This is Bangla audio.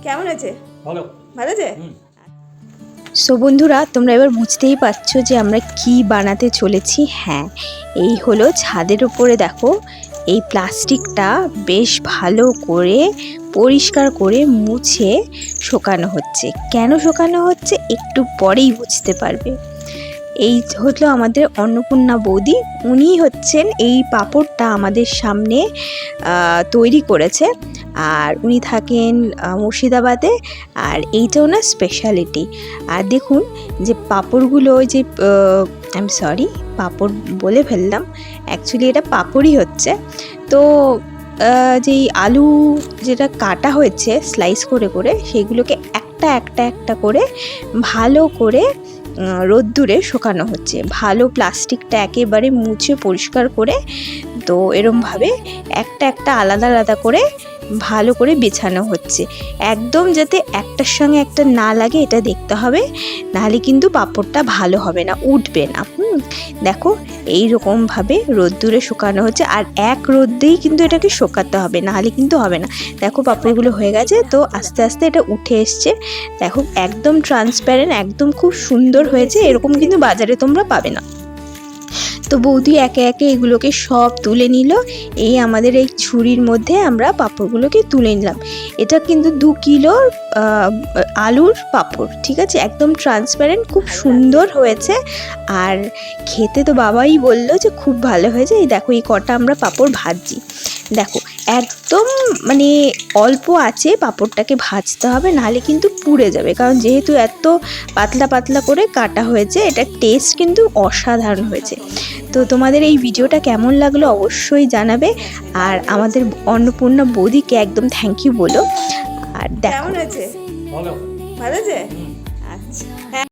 কেমন আছে? ভালো ভালো আছে। সো বন্ধুরা, তোমরা এবার বুঝতেই পারছো যে আমরা কি বানাতে চলেছি। হ্যাঁ, এই হলো ছাদের উপরে দেখো এই প্লাস্টিকটা বেশ ভালো করে পরিষ্কার করে মুছে শোকানো হচ্ছে। কেন শোকানো হচ্ছে একটু পরেই বুঝতে পারবে। এই হলো আমাদের অন্নপূর্ণা বৌদি, উনি হচ্ছেন এই পাঁপড়টা আমাদের সামনে তৈরি করেছে। আর উনি থাকেন মুর্শিদাবাদে। আর এইটা ওনার স্পেশালিটি। আর দেখুন যে পাঁপড়গুলো ওই যে আই এম সরি, পাঁপড় বলে ফেললাম, অ্যাকচুয়ালি এটা পাঁপড়ই হচ্ছে। তো যেই আলু যেটা কাটা হয়েছে স্লাইস করে করে, সেগুলোকে একটা একটা একটা করে ভালো করে রোদ্দুরে শুকানো হচ্ছে। ভালো প্লাস্টিকটা একেবারে মুছে পরিষ্কার করে, তো এরমভাবে একটা একটা আলাদা আলাদা করে ভালো করে বিছানো হচ্ছে, একদম যাতে একটার সঙ্গে একটা না লাগে এটা দেখতে হবে, নাহলে কিন্তু পাঁপড়টা ভালো হবে না, উঠবে না। দেখো এইরকমভাবে রোদ্দুরে শুকানো হচ্ছে, আর এক রোদ্দেই কিন্তু এটাকে শুকাতে হবে, নাহলে কিন্তু হবে না। দেখো পাঁপড়গুলো হয়ে গেছে, তো আস্তে আস্তে এটা উঠে এসছে। দেখো একদম ট্রান্সপ্যারেন্ট, একদম খুব সুন্দর হয়েছে। এরকম কিন্তু বাজারে তোমরা পাবে না। তো বৌদি একে একে এগুলোকে সব তুলে নিল। এই আমাদের এই ঝুড়ির মধ্যে আমরা পাঁপড়গুলোকে তুলে নিলাম। এটা কিন্তু 2 কিলোর আলুর পাঁপড়, ঠিক আছে, একদম ট্রান্সপারেন্ট, খুব সুন্দর হয়েছে। আর খেতে তো বাবাই বললো যে খুব ভালো হয়েছে। এই দেখো এই কটা আমরা পাঁপড় ভাজছি। দেখো একদম মানে অল্প আছে পাঁপড়টাকে ভাজতে হবে, নাহলে কিন্তু পুড়ে যাবে, কারণ যেহেতু এত পাতলা পাতলা করে কাটা হয়েছে, এটা টেস্ট কিন্তু অসাধারণ হয়েছে। তো তোমাদের এই ভিডিওটা কেমন লাগলো অবশ্যই জানাবে, আর আমাদের অন্নপূর্ণা বৌদিকে একদম থ্যাংক ইউ বলো। আর কেমন আছে? ভালো ভালো আছে। আচ্ছা।